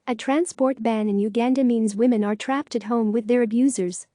A transport ban in Uganda means women are trapped at home with their abusers.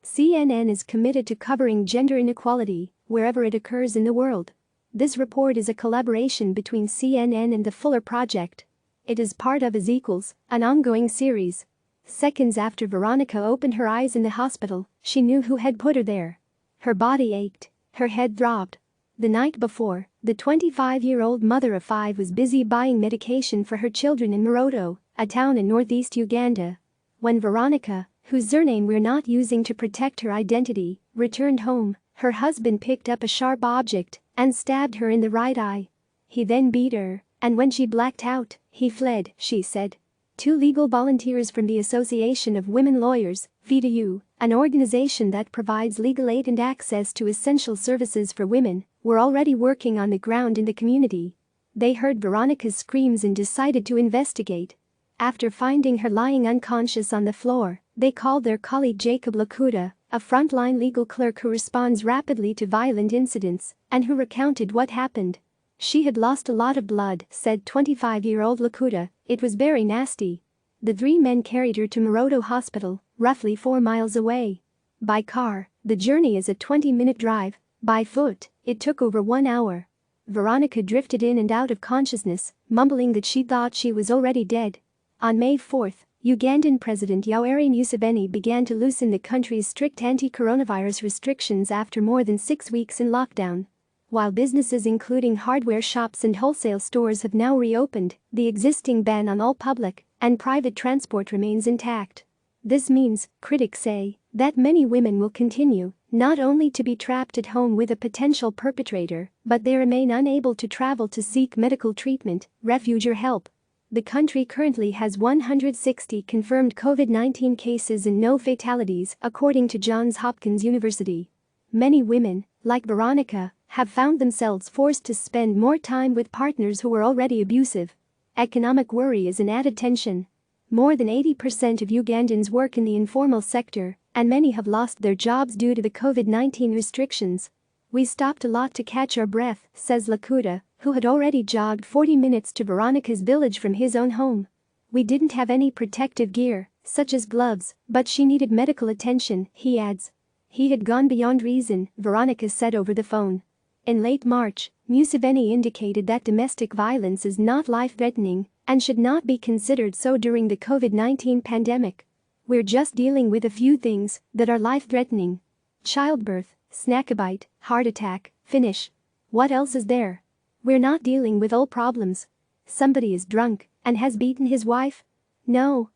CNN is committed to covering gender inequality wherever it occurs in the world. This report is a collaboration between CNN and the Fuller Project. It is part of Is Equals, an ongoing series. Seconds after Veronica opened her eyes in the hospital, she knew who had put her there. Her body ached, her head throbbed. The night before, the 25-year-old mother of 5 was busy buying medication for her children in Moroto, a town in northeast Uganda. When Veronica, whose surname we're not using to protect her identity, returned home, her husband picked up a sharp object and stabbed her in the right eye. He then beat her, and when she blacked out, he fled, she said. 2 legal volunteers from the Association of Women Lawyers, FIDA-U, an organization that provides legal aid and access to essential services for women, were already working on the ground in the community. They heard Veronica's screams and decided to investigate. After finding her lying unconscious on the floor, they called their colleague Jacob Lokuda, a frontline legal clerk who responds rapidly to violent incidents and who recounted what happened. She had lost a lot of blood, said 25-year-old Lokuda. It was very nasty. The 3 men carried her to Moroto Hospital, roughly 4 miles away. By car, the journey is a 20-minute drive. By foot, it took over 1 hour. Veronica drifted in and out of consciousness, mumbling that she thought she was already dead. On May 4, Ugandan President Yoweri Museveni began to loosen the country's strict anti-coronavirus restrictions after more than 6 weeks in lockdown. While businesses including hardware shops and wholesale stores have now reopened, the existing ban on all public and private transport remains intact. This means, critics say, that many women will continue not only to be trapped at home with a potential perpetrator, but they remain unable to travel to seek medical treatment, refuge or help. The country currently has 160 confirmed COVID-19 cases and no fatalities, according to Johns Hopkins University. Many women, like Veronica, have found themselves forced to spend more time with partners who were already abusive. Economic worry is an added tension. More than 80% of Ugandans work in the informal sector, and many have lost their jobs due to the COVID-19 restrictions. We stopped a lot to catch our breath, says Lokuda, who had already jogged 40 minutes to Veronica's village from his own home. We didn't have any protective gear, such as gloves, but she needed medical attention, he adds. He had gone beyond reason, Veronica said over the phone. In late March, Museveni indicated that domestic violence is not life-threatening and should not be considered so during the COVID-19 pandemic. We're just dealing with a few things that are life-threatening. Childbirth, snackabite, heart attack, finish. What else is there? We're not dealing with all problems. Somebody is drunk and has beaten his wife? No,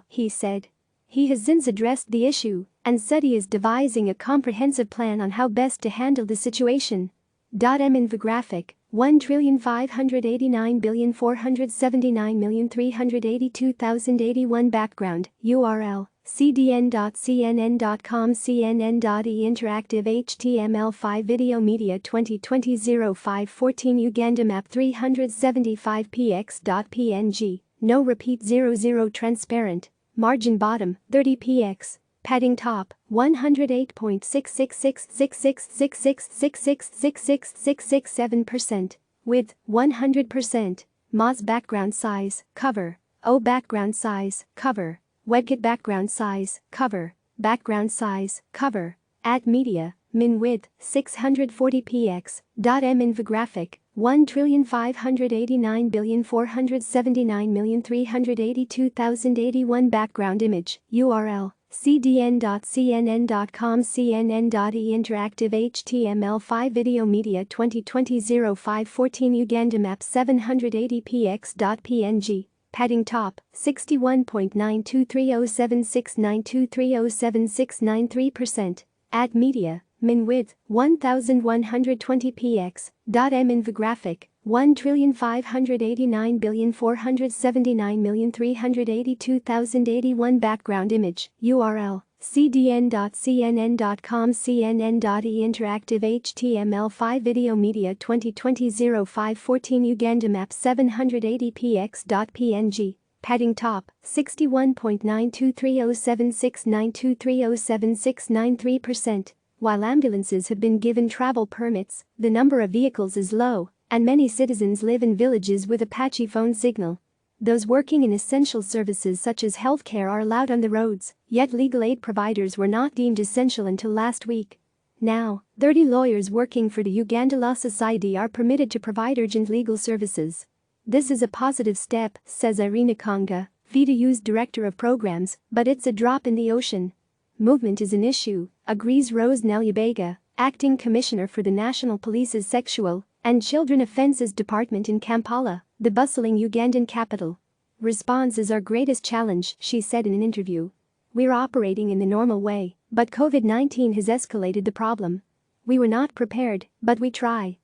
he said. He has since addressed the issue and said he is devising a comprehensive plan on how best to handle the situation. Infographic, 1,589,479,382,081 background, URL, cdn.cnn.com cnn.e interactive HTML5 Video Media 2020-05-14 Uganda Map 375px.png, no repeat 00 transparent, margin bottom, 30px. Padding top, 108.66666666666667%. Width, 100%. Moz background size, cover. O background size, cover. Webkit background size, cover. Background size, cover. Add media, min width, 640px. M infographic, 1,589,479,382,081 background image, URL. cdn.cnn.com cnn.e interactive HTML5 Video Media 2020-05-14 Uganda Map 780px.png, padding top, 61.92307692307693%, add media, min width, 1120px. M infographic, 1,589,479,382,081 background image, URL, cdn.cnn.com cnn.e interactive HTML5 Video Media 2020-05-14 Uganda Map 780px.png, padding top, 61.92307692307693%. While ambulances have been given travel permits, the number of vehicles is low, and many citizens live in villages with a patchy phone signal. Those working in essential services such as healthcare are allowed on the roads, yet legal aid providers were not deemed essential until last week. Now, 30 lawyers working for the Uganda Law Society are permitted to provide urgent legal services. This is a positive step, says Irina Konga, FIDA-U's director of programs, but it's a drop in the ocean. Movement is an issue, agrees Rose Nelyabega, acting commissioner for the National Police's Sexual and Children Offences Department in Kampala, the bustling Ugandan capital. Response is our greatest challenge, she said in an interview. We're operating in the normal way, but COVID-19 has escalated the problem. We were not prepared, but we try.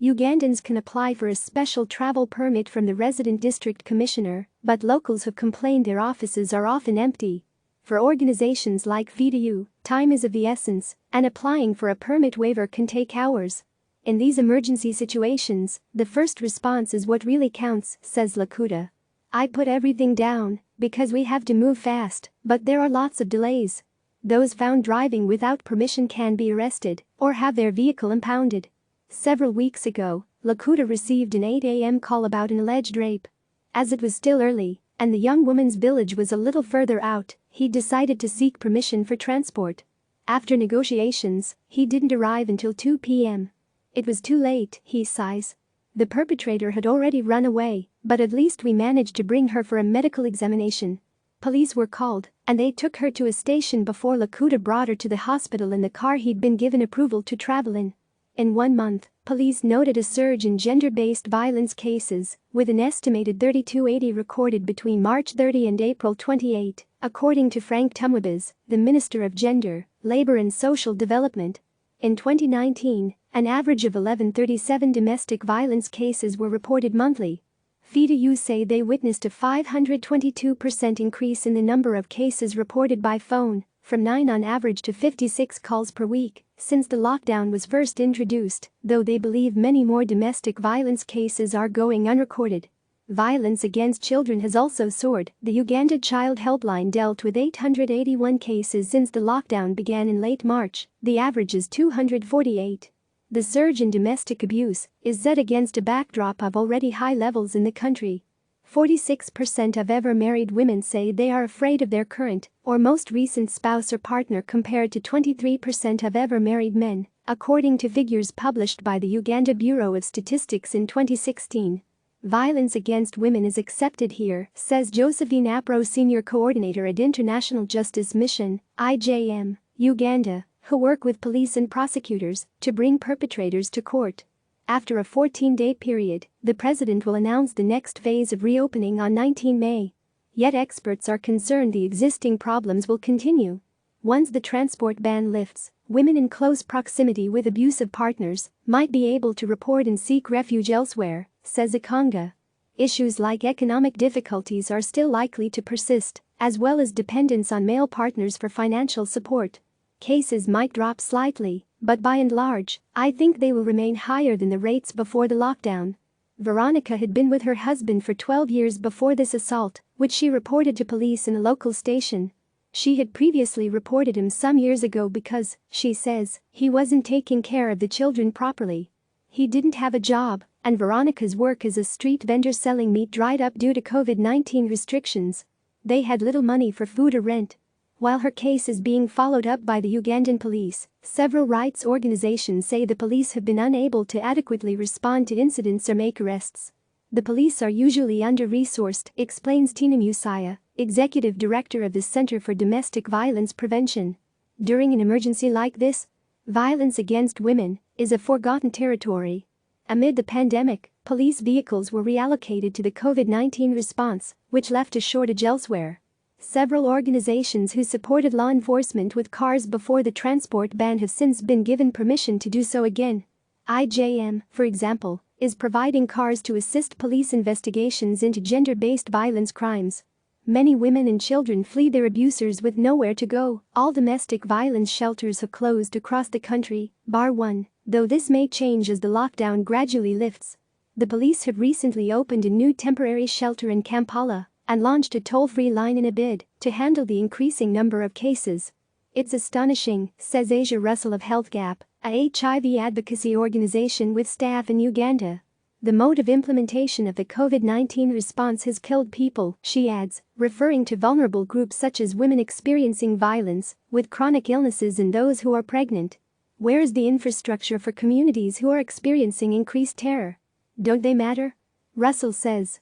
Ugandans can apply for a special travel permit from the resident district commissioner, but locals have complained their offices are often empty. For organizations like FIDA-U, time is of the essence, and applying for a permit waiver can take hours. In these emergency situations, the first response is what really counts, says Lokuda. I put everything down because we have to move fast, but there are lots of delays. Those found driving without permission can be arrested or have their vehicle impounded. Several weeks ago, Lokuda received an 8 a.m. call about an alleged rape. As it was still early and the young woman's village was a little further out, he decided to seek permission for transport. After negotiations, he didn't arrive until 2 p.m. It was too late, he sighs. The perpetrator had already run away, but at least we managed to bring her for a medical examination. Police were called, and they took her to a station before Lokuda brought her to the hospital in the car he'd been given approval to travel in. In 1 month, police noted a surge in gender-based violence cases, with an estimated 3280 recorded between March 30 and April 28, according to Frank Tumwebas, the Minister of Gender, Labor and Social Development. In 2019, an average of 1137 domestic violence cases were reported monthly. FIDA-U say they witnessed a 522% increase in the number of cases reported by phone, from 9 on average to 56 calls per week, since the lockdown was first introduced, though they believe many more domestic violence cases are going unrecorded. Violence against children has also soared. The Uganda Child Helpline dealt with 881 cases since the lockdown began in late March, the average is 248. The surge in domestic abuse is set against a backdrop of already high levels in the country. 46% of ever-married women say they are afraid of their current or most recent spouse or partner compared to 23% of ever-married men, according to figures published by the Uganda Bureau of Statistics in 2016. Violence against women is accepted here, says Josephine Apro, senior coordinator at International Justice Mission, IJM, Uganda, who work with police and prosecutors to bring perpetrators to court. After a 14-day period, the president will announce the next phase of reopening on 19 May. Yet experts are concerned the existing problems will continue. Once the transport ban lifts, women in close proximity with abusive partners might be able to report and seek refuge elsewhere, says Akonga. Issues like economic difficulties are still likely to persist, as well as dependence on male partners for financial support. Cases might drop slightly, but by and large, I think they will remain higher than the rates before the lockdown. Veronica had been with her husband for 12 years before this assault, which she reported to police in a local station. She had previously reported him some years ago because, she says, he wasn't taking care of the children properly. He didn't have a job, and Veronica's work as a street vendor selling meat dried up due to COVID-19 restrictions. They had little money for food or rent. While her case is being followed up by the Ugandan police, several rights organizations say the police have been unable to adequately respond to incidents or make arrests. The police are usually under-resourced, explains Tina Musaya, executive director of the Center for Domestic Violence Prevention. During an emergency like this, violence against women is a forgotten territory. Amid the pandemic, police vehicles were reallocated to the COVID-19 response, which left a shortage elsewhere. Several organizations who supported law enforcement with cars before the transport ban have since been given permission to do so again. IJM, for example, is providing cars to assist police investigations into gender-based violence crimes. Many women and children flee their abusers with nowhere to go. All domestic violence shelters have closed across the country, bar one, though this may change as the lockdown gradually lifts. The police have recently opened a new temporary shelter in Kampala and launched a toll-free line in a bid to handle the increasing number of cases. It's astonishing, says Asia Russell of HealthGap, a HIV advocacy organization with staff in Uganda. The mode of implementation of the COVID-19 response has killed people, she adds, referring to vulnerable groups such as women experiencing violence, with chronic illnesses and those who are pregnant. Where is the infrastructure for communities who are experiencing increased terror? Don't they matter? Russell says.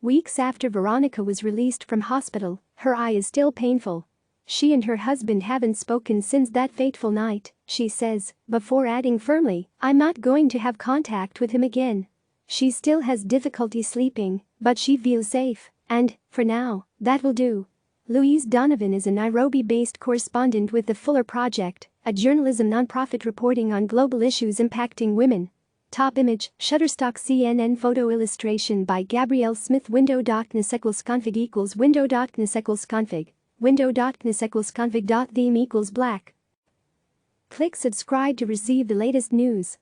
Weeks after Veronica was released from hospital, her eye is still painful. She and her husband haven't spoken since that fateful night, she says, before adding firmly, "I'm not going to have contact with him again." She still has difficulty sleeping, but she feels safe, and, for now, that will do. Louise Donovan is a Nairobi-based correspondent with the Fuller Project, a journalism nonprofit reporting on global issues impacting women. Top image, Shutterstock CNN photo illustration by Gabrielle Smith. Window.ns equals config equals window.ns equals config. Window.ns equals config.theme equals black. Click subscribe to receive the latest news.